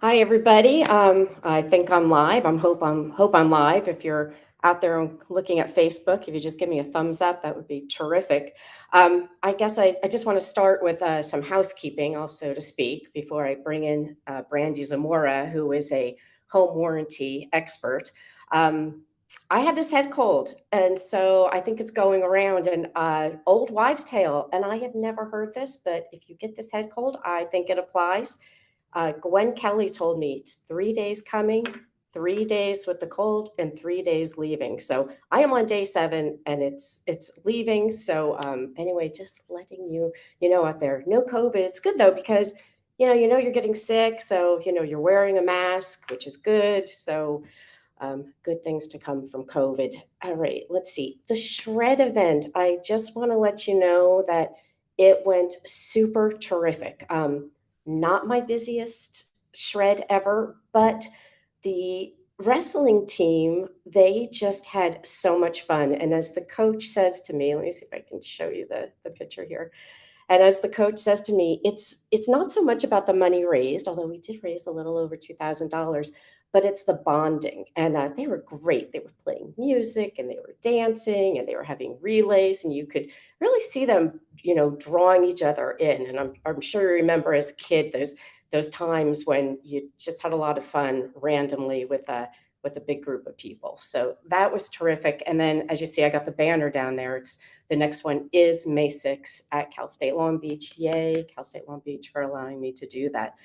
Hi, everybody. I think I'm live. Hope I'm live. If you're out there looking at Facebook, if you just give me a thumbs up, that would be terrific. I guess I just want to start with some housekeeping, also to speak, before I bring in Brandi Zamora, who is a home warranty expert. Um, I had this head cold, and so I think it's going around an old wives' tale. And I have never heard this, but if you get this head cold, I think it applies. Gwen Kelly told me it's 3 days coming, 3 days with the cold, and 3 days leaving. So I am on day 7, and it's leaving. So anyway, just letting you know out there, no COVID. It's good though because you know you're getting sick, so you're wearing a mask, which is good. So good things to come from COVID. All right, let's see. The shred event. I just want to let you know that it went super terrific. Not my busiest shred ever, but the wrestling team, they just had so much fun. And as the coach says to me, let me see if I can show you the picture here. And as the coach says to me, it's not so much about the money raised, although we did raise a little over $2,000, but it's the bonding. And they were great. They were playing music and they were dancing and they were having relays, and you could really see them, drawing each other in. And I'm sure you remember as a kid those times when you just had a lot of fun randomly with a big group of people. So that was terrific. And then, as you see, I got the banner down there. It's the next one is May 6th at Cal State Long Beach. Yay, Cal State Long Beach for allowing me to do that.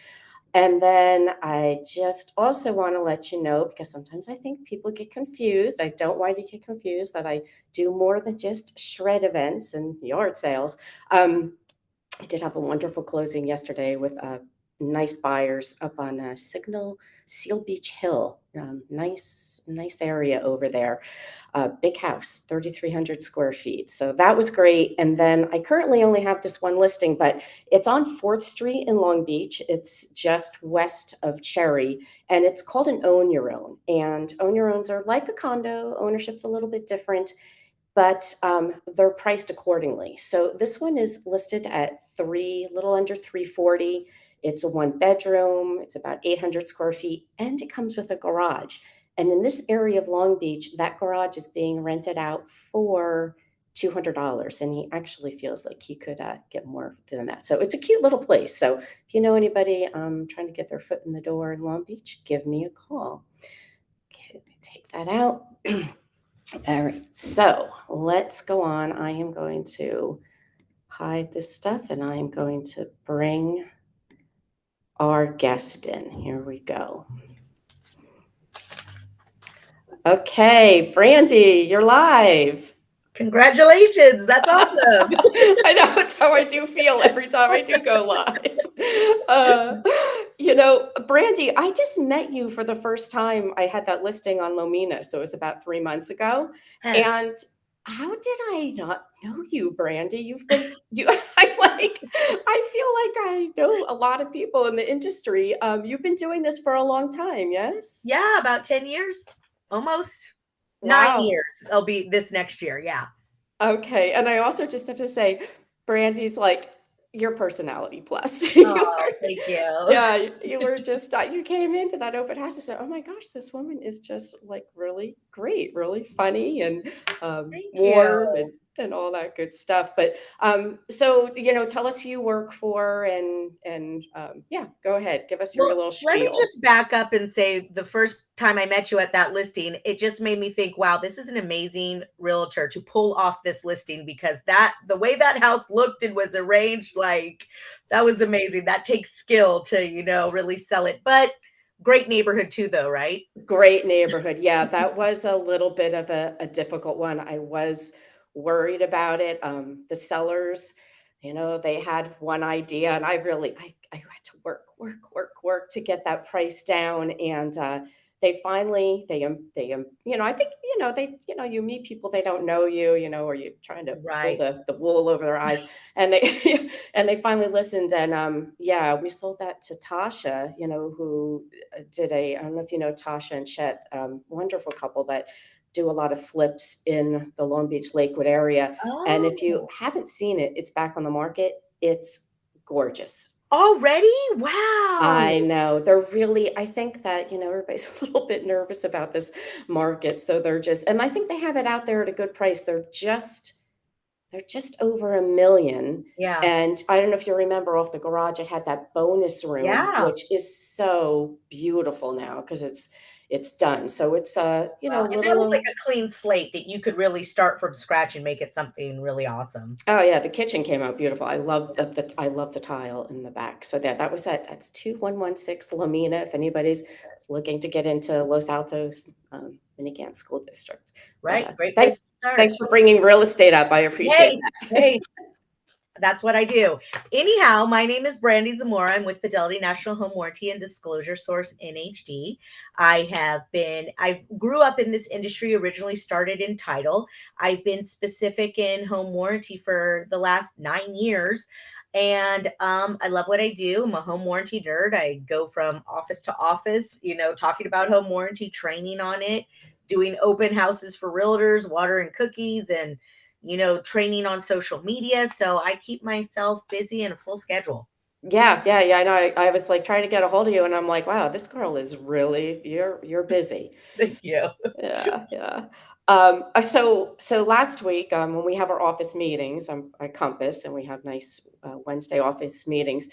And then I just also want to let you know, because sometimes I think people get confused. I don't want you to get confused that I do more than just shred events and yard sales. I did have a wonderful closing yesterday with nice buyers up on Signal Seal Beach Hill. Nice area over there. Big house, 3,300 square feet. So that was great. And then I currently only have this one listing, but it's on 4th Street in Long Beach. It's just west of Cherry, and it's called an own your own. And own your owns are like a condo. Ownership's a little bit different, but they're priced accordingly. So this one is listed at little under 340. It's a one bedroom. It's about 800 square feet, and it comes with a garage. And in this area of Long Beach, that garage is being rented out for $200, and he actually feels like he could get more than that. So it's a cute little place. So if you know anybody trying to get their foot in the door in Long Beach, give me a call. Okay, let me take that out. All right, so let's go on. I am going to hide this stuff and I am going to bring our guest in. Here we go. Okay, Brandi, you're live. Congratulations. That's awesome. I know it's how I do feel every time I do go live. Uh, Brandi, I just met you for the first time. I had that listing on Lomina, so it was about 3 months ago. Yes. And how did I not know you, Brandi? I feel like I know a lot of people in the industry. You've been doing this for a long time, yes? Yeah, about 10 years. Almost 9 Wow. years. It'll be this next year. Yeah. Okay, and I also just have to say, Brandy's like your personality plus. You Oh, were, thank you. yeah, you were just you came into that open house and said, "Oh my gosh, this woman is just like really great, really funny and Thank you. warm and all that good stuff." But so tell us who you work for and yeah, go ahead, give us your Well, little let me spiel. just back up and say the first time I met you at that listing, it just made me think, wow, this is an amazing realtor to pull off this listing because the way that house looked and was arranged, like that was amazing. That takes skill to, really sell it. But great neighborhood too, though, right? Great neighborhood. Yeah, that was a little bit of a difficult one. I was worried about it. The sellers, they had one idea, and I had to work to get that price down. And they finally, I think, you meet people, they don't know you, or you're trying to pull Right. the wool over their eyes. And they, and they finally listened. And yeah, we sold that to Tasha, who I don't know if you know Tasha and Chet, wonderful couple that do a lot of flips in the Long Beach Lakewood area. And if you Oh, haven't seen it, it's back on the market. It's gorgeous. Already? Wow. I know. They're really I think that, everybody's a little bit nervous about this market, so they're just and I think they have it out there at a good price. They're just over 1,000,000, Yeah. and I don't know if you remember off the garage, it had that bonus room, Yeah. which is so beautiful now because it's done. So it's, Well, a and that was like little a clean slate that you could really start from scratch and make it something really awesome. oh, yeah, the kitchen came out beautiful. I love the tile in the back. So that was that's 2116 Lamina if anybody's looking to get into Los Altos, Mini School District. But, Right? Great thanks place to start. thanks for bringing real estate up. I appreciate Hey, that. hey, that's what I do. Anyhow, my name is Brandi Zamora. I'm with Fidelity National Home Warranty and Disclosure Source NHD. I grew up in this industry, originally started in title. I've been specific in home warranty for the last 9 years. And I love what I do. I'm a home warranty nerd. I go from office to office, talking about home warranty, training on it, doing open houses for realtors, water and cookies, and training on social media. So I keep myself busy in a full schedule. Yeah, yeah, yeah, I know. I was, like, trying to get a hold of you, and I'm like, "Wow, this girl is really you're busy." Thank you. Yeah, yeah. So last week, when we have our office meetings, I Compass, and we have nice Wednesday office meetings.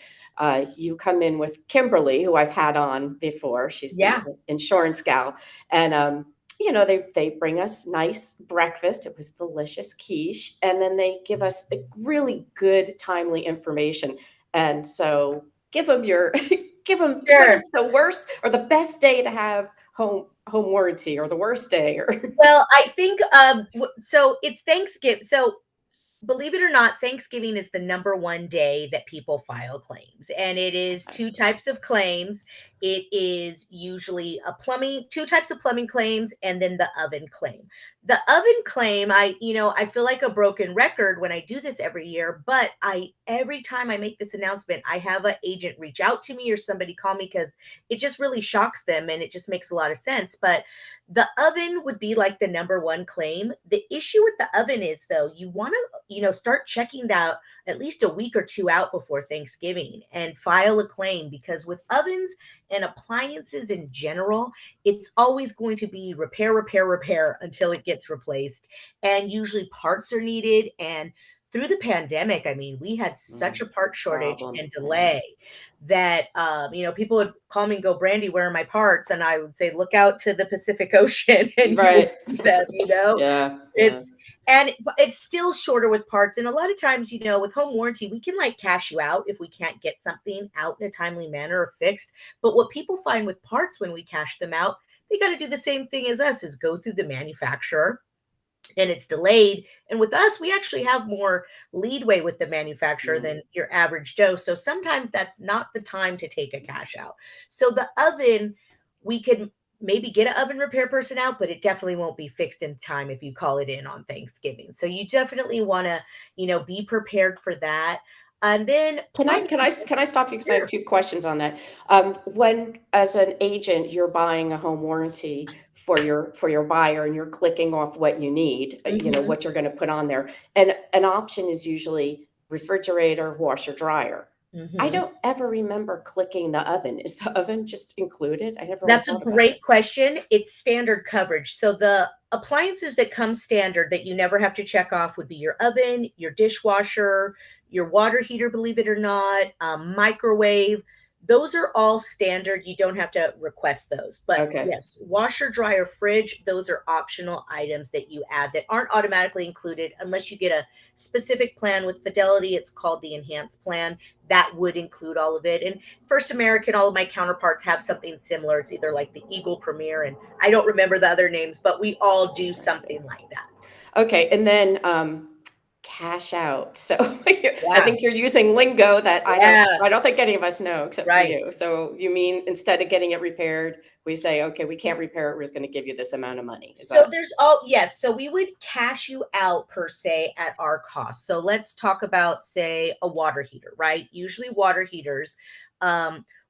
You come in with Kimberly, who I've had on before. She's the Yeah, insurance gal, and they bring us nice breakfast. It was delicious quiche, and then they give us a really good, timely information. And so, give them your give them what sure. is the worst or the best day to have home warranty or the worst day or Well, I think so it's Thanksgiving. So believe it or not, Thanksgiving is the number one day that people file claims, and it is two Excellent. types of claims. It is usually two types of plumbing claims, and then the oven claim. The oven claim, I feel like a broken record when I do this every year, but every time I make this announcement, I have an agent reach out to me or somebody call me because it just really shocks them and it just makes a lot of sense. But the oven would be like the number one claim. The issue with the oven is though, you want to start checking that at least a week or two out before Thanksgiving and file a claim because with ovens and appliances in general, it's always going to be repair, repair, repair until it gets replaced. And usually parts are needed. And through the pandemic, I mean, we had such a part shortage Problem. and Yeah. delay that people would call me and go, Brandy, where are my parts? And I would say, look out to the Pacific Ocean and you would Right. see them. Yeah, yeah. It's but it's still shorter with parts. And a lot of times, with home warranty, we can like cash you out if we can't get something out in a timely manner or fixed. But what people find with parts when we cash them out, they got to do the same thing as us is go through the manufacturer and it's delayed. And with us, we actually have more leadway with the manufacturer Mm. than your average Joe. So sometimes that's not the time to take a cash out. So the oven, we could maybe get an oven repair person out, but it definitely won't be fixed in time if you call it in on Thanksgiving. So you definitely want to, be prepared for that. And then plumbing. Can I stop you because I have Sure. 2 questions on that. When as an agent, you're buying a home warranty for your buyer and you're clicking off what you need, Mhm, what you're gonna put on there, and an option is usually refrigerator, washer, dryer. I mhm. don't ever remember clicking the oven. Is the oven just included? I never really That's a thought about this. great question. It's standard coverage. So the appliances that come standard that you never have to check off would be your oven, your dishwasher, your water heater, believe it or not, microwave. Those are all standard. You don't have to request those. But Okay. yes, washer, dryer, fridge, those are optional items that you add that aren't automatically included unless you get a specific plan with Fidelity. It's called the enhanced plan. That would include all of it. And First American, all of my counterparts have something similar. It's either like the Eagle Premier, and I don't remember the other names, but we all do something like that. Okay, and then, cash out. So, I Yeah. think you're using lingo that Yeah. I don't think any of us know except for Right. you. So, you mean instead of getting it repaired, we say, "Okay, we can't repair it, we're just gonna give you this amount of money." Is So that there's all yes. So we would cash you out per se at our cost. So let's talk about say a water heater, right? Usually water heaters,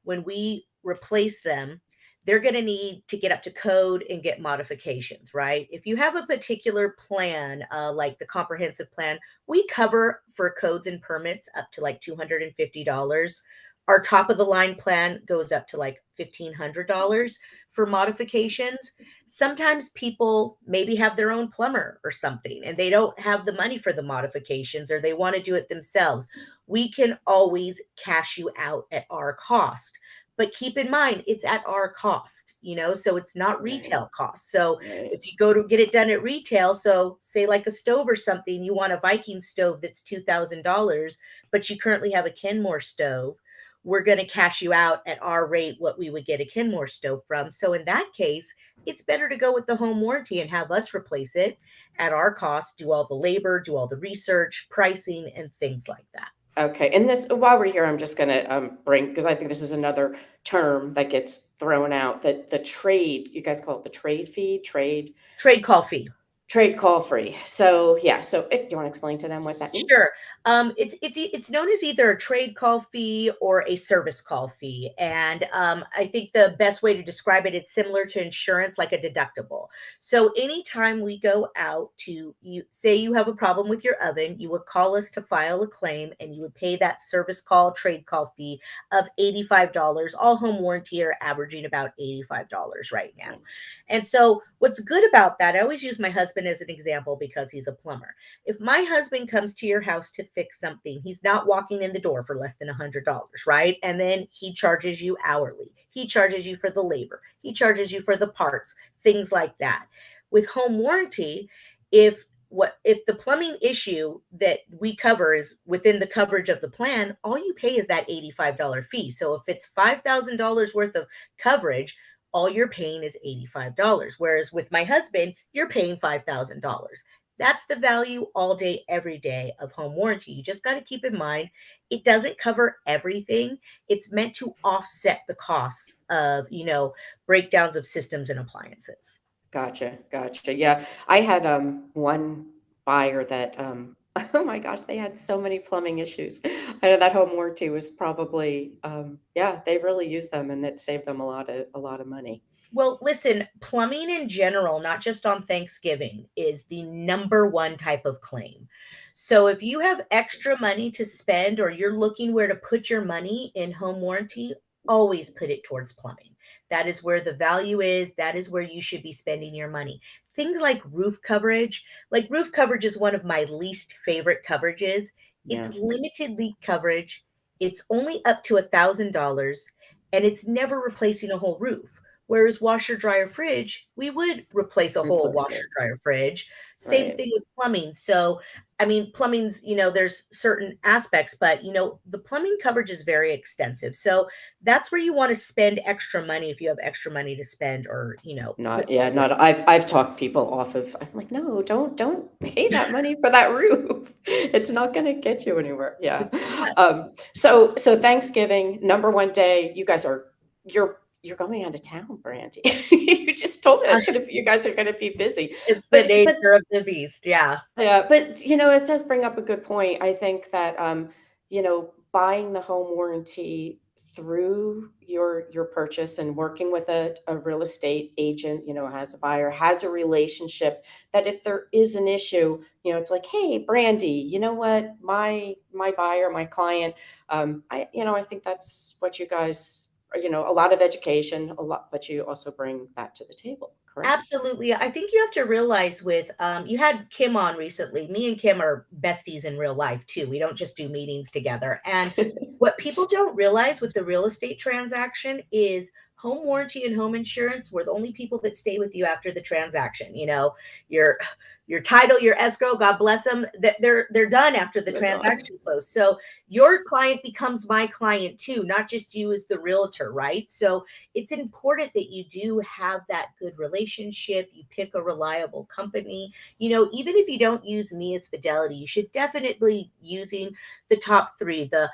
when we replace them, they're going to need to get up to code and get modifications, right? If you have a particular plan, like the comprehensive plan, we cover for codes and permits up to like $250. Our top of the line plan goes up to like $1,500 for modifications. Sometimes people maybe have their own plumber or something and they don't have the money for the modifications or they want to do it themselves. We can always cash you out at our cost. But keep in mind, it's at our cost, so it's not Right. retail cost. So Right. if you go to get it done at retail, so say like a stove or something, you want a Viking stove that's $2,000, but you currently have a Kenmore stove, we're going to cash you out at our rate what we would get a Kenmore stove from. So in that case, it's better to go with the home warranty and have us replace it at our cost, do all the labor, do all the research, pricing, and things like that. Okay, and this while we're here, I'm just gonna, bring because I think this is another term that gets thrown out, that the trade you guys call it the trade fee? Trade call fee. Trade call free. So, yeah, so, do you wanna explain to them what that means? Sure. It's known as either a trade call fee or a service call fee, and I think the best way to describe it, it's similar to insurance, like a deductible. So anytime we go out to you, say you have a problem with your oven, you would call us to file a claim, and you would pay that service call trade call fee of $85. All home warranty are averaging about $85 right now. Right. And so what's good about that, I always use my husband as an example because he's a plumber. If my husband comes to your house to fix something, he's not walking in the door for less than $100, right? And then he charges you hourly. He charges you for the labor. He charges you for the parts, things like that. With home warranty, if the plumbing issue that we cover is within the coverage of the plan, all you pay is that $85 fee. So if it's $5,000 worth of coverage, all you're paying is $85. Whereas with my husband, you're paying $5,000. That's the value all day, every day of home warranty. You just got to keep in mind it doesn't cover everything. It's meant to offset the costs of, breakdowns of systems and appliances. Gotcha, gotcha. Yeah, I had, one buyer that, oh my gosh, they had so many plumbing issues. I know that home warranty was probably, yeah, they really used them, and it saved them a lot of money. Well, listen, plumbing in general, not just on Thanksgiving, is the number one type of claim. So if you have extra money to spend or you're looking where to put your money in home warranty, always put it towards plumbing. That is where the value is. That is where you should be spending your money. Things like roof coverage is one of my least favorite coverages. It's Yeah, limited leak coverage. It's only up to $1,000 and it's never replacing a whole roof. Whereas washer, dryer, fridge, we would replace a whole replace washer, it. dryer, fridge. Same Right. thing with plumbing. So, I mean, plumbing's, there's certain aspects, but, the plumbing coverage is very extensive. So that's where you want to spend extra money if you have extra money to spend or, put Not yeah, towards. not I've talked people off of I'm like, "No, don't pay that money for that roof. It's not gonna get you anywhere." Yeah. It's not. So Thanksgiving, number 1 day, you're going out of town, Brandy. You just told me that's gonna be you guys are gonna be busy. It's the But nature of the beast. Yeah. yeah, but, it does bring up a good point. I think that, buying the home warranty through your purchase and working with a real estate agent, has a buyer, has a relationship that if there is an issue, it's like, "Hey, Brandy, you know what? My buyer, my client, I think that's what you guys a lot of education, a lot, but you also bring that to the table, correct?" Absolutely. I think you have to realize with you had Kim on recently. Me and Kim are besties in real life too. We don't just do meetings together. And what people don't realize with the real estate transaction is home warranty and home insurance were the only people that stay with you after the transaction. Your your title, your escrow, God bless them, that they're done after the They're gone. transaction close. So your client becomes my client too, not just you as the realtor, right? So it's important that you do have that good relationship. You pick a reliable company. Even if you don't use me as Fidelity, you should definitely using the top three, the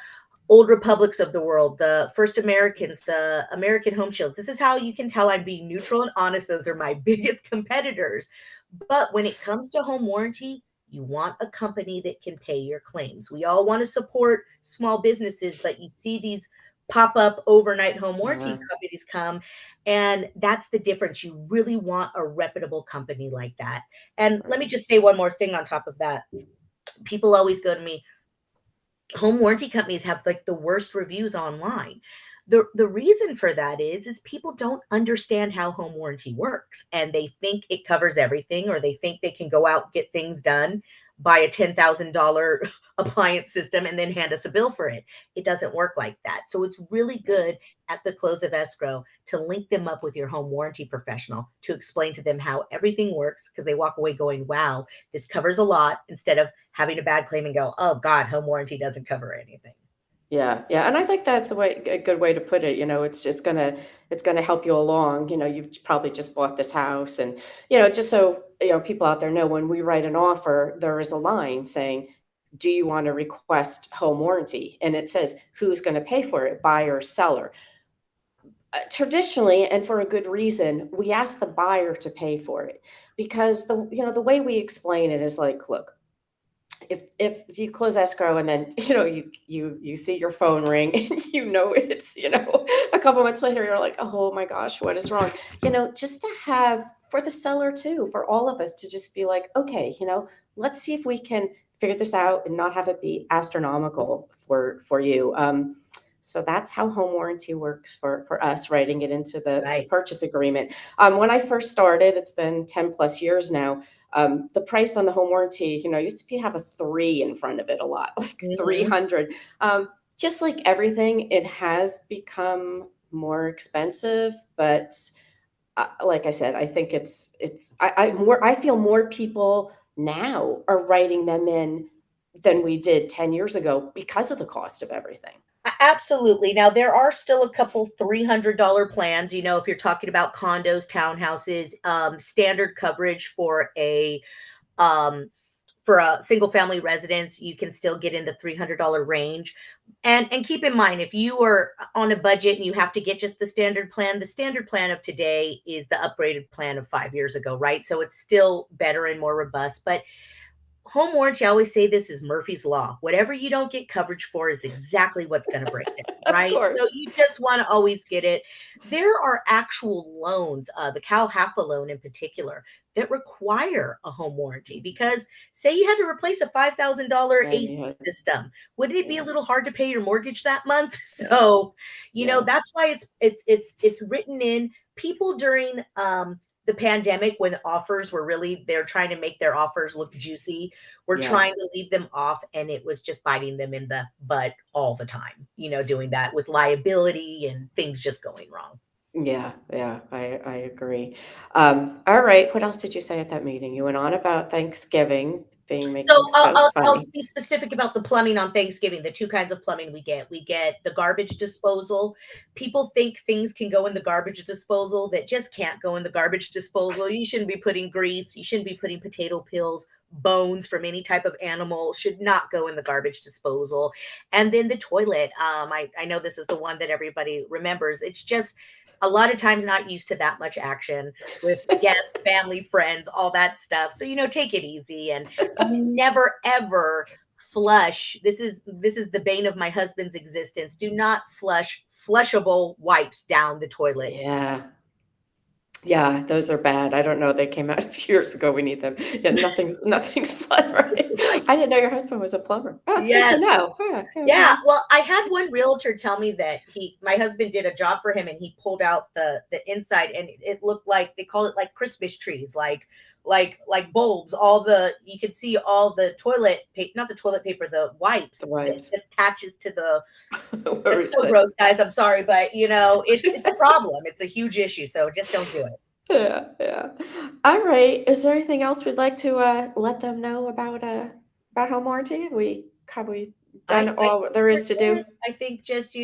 old republics of the world, the first Americans, the American home shields. This is how you can tell I'm being neutral and honest. Those are my biggest competitors. But when it comes to home warranty, you want a company that can pay your claims. We all want to support small businesses, but you see these pop up overnight home warranty Yeah, companies come. And that's the difference. You really want a reputable company like that. And let me right. just say one more thing on top of that. People always go to me, home warranty companies have like the worst reviews online. The reason for that is people don't understand how home warranty works, and they think it covers everything, or they think they can go out, get things done, buy a $10,000 appliance system and then hand us a bill for it. It doesn't work like that. So it's really good at the close of escrow to link them up with your home warranty professional to explain to them how everything works, because they walk away going, wow, this covers a lot, instead of having a bad claim and go, oh God, home warranty doesn't cover anything. Yeah, yeah, and I think that's a good way to put it, it's gonna help you along, you've probably just bought this house and, just so, people out there know, when we write an offer, there is a line saying, "Do you wanna request home warranty?" And it says, "Who's gonna pay for it, buyer or seller?" Traditionally, and for a good reason, we ask the buyer to pay for it because the way we explain it is like, "Look, if you close escrow and then you see your phone ring and it's a couple months later you're like, oh my gosh, what is wrong, just to have, for the seller too, for all of us to just be like, okay, let's see if we can figure this out and not have it be astronomical for you. So that's how home warranty works for us, writing it into the Right. purchase agreement. When I first started, it's been 10 plus years now, the price on the home warranty, used to be have a 3 in front of it a lot, like Mhm. 300. Just like everything, it has become more expensive, but like I said, I think I feel more people now are writing them in than we did 10 years ago because of the cost of everything. Absolutely. Now, there are still a couple $300 plans, if you're talking about condos, townhouses, standard coverage um, for a single family residence, you can still get in the $300 range. And keep in mind, if you are on a budget and you have to get just the standard plan of today is the upgraded plan of 5 years ago, right? So it's still better and more robust. But home warranty, I always say this is Murphy's Law. Whatever you don't get coverage for is exactly what's going to break down, Of right? So course. you just want to always get it. There are actual loans, the Cal Halfa loan in particular, that require a home warranty, because say you had to replace a $5,000 And AC you have, system, wouldn't it be a yeah, little hard to pay your mortgage that month? yeah, So, yeah, that's why it's written in. People during the pandemic, when offers were really, they're trying to make their offers look juicy, we're yeah. trying to leave them off, and it was just biting them in the butt all the time, doing that with liability and things just going wrong. Yeah, yeah, I agree. All right, what else did you say at that meeting? You went on about Thanksgiving being So making I'll, so I'll, I'll funny. be specific about the plumbing on Thanksgiving. The two kinds of plumbing we get. We get the garbage disposal. People think things can go in the garbage disposal that just can't go in the garbage disposal. You shouldn't be putting grease. You shouldn't be putting potato peels. Bones from any type of animal should not go in the garbage disposal. And then the toilet. I know this is the one that everybody remembers. It's just a lot of times not used to that much action with guests, family, friends, all that stuff. So, take it easy, and never ever flush. This is the bane of my husband's existence. Do not flush flushable wipes down the toilet. Yeah, yeah, those are bad. I don't know, they came out a few years ago, we need them. Yeah, nothing's flood, right? Right. I didn't know your husband was a plumber. Oh, it's good Yes. to know. Yeah, Yeah, okay. well, I had one realtor tell me that my husband did a job for him, and he pulled out the inside, and it looked like, they call it like Christmas trees, like bulbs. All the You could see all the toilet paper, not the toilet paper, the The wipes that wipes. just attaches to the. Where It's is so it? gross, guys. I'm sorry, but it's a problem. It's a huge issue. So just don't do it. Yeah, yeah. All right, is there anything else we'd like to, let them know about home warranty? Have we done I all think there we're is to good. do? I think just,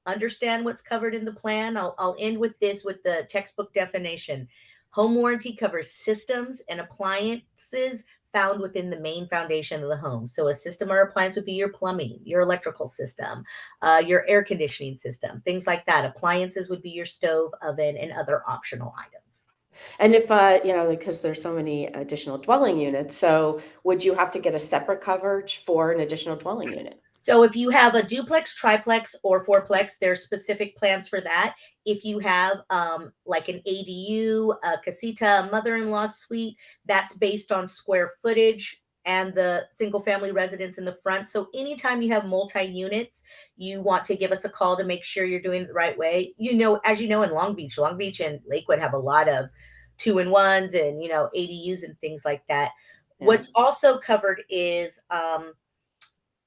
understand what's covered in the plan. I'll end with this, with the textbook definition. Home warranty covers systems and appliances found within the main foundation of the home. So a system or appliance would be your plumbing, your electrical system, your air conditioning system, things like that. Appliances would be your stove, oven, and other optional items. And if, because there's so many additional dwelling units, so would you have to get a separate coverage for an additional dwelling unit? So if you have a duplex, triplex, or fourplex, there's specific plans for that. If you have like an ADU, a casita, a mother-in-law suite, that's based on square footage. and the single family residence in the front. So anytime you have multi units, you want to give us a call to make sure you're doing it the right way. As you know, in Long Beach and Lakewood have a lot of 2-in-1s and ADUs and things like that. Yeah. What's also covered is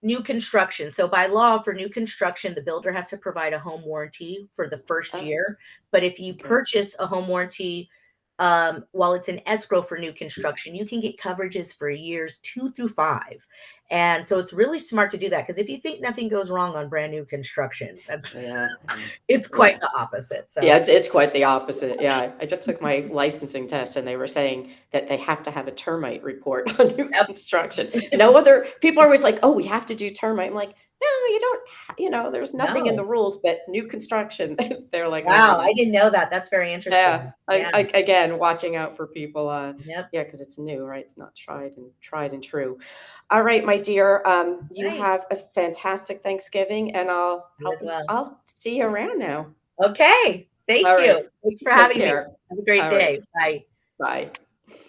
new construction. So by law, for new construction, the builder has to provide a home warranty for the first Oh, year. But if you okay. purchase a home warranty while it's in escrow for new construction, you can get coverages for years 2 through 5. And so it's really smart to do that because if you think nothing goes wrong on brand new construction, that's Yeah. it's quite Yeah. the opposite. Yeah, So it's quite the opposite. Yeah, I just took my licensing test, and they were saying that they have to have a termite report on new yep. construction. No other people are always like, "Oh, we have to do termite." I'm like, "No, you don't there's nothing in the No. rules, but new construction." They're like, "Oh my Wow, god." I didn't know that. That's very Yeah, interesting. I Yeah. I again, watching out for people, Yep. yeah, because it's new, right? It's not tried and true. All right, my dear, you Right. have a fantastic Thanksgiving, and You as well. I'll see you around now. Okay. Thank All you. right. Thanks for Take having me. care. Have a great All right. day. Bye. Bye.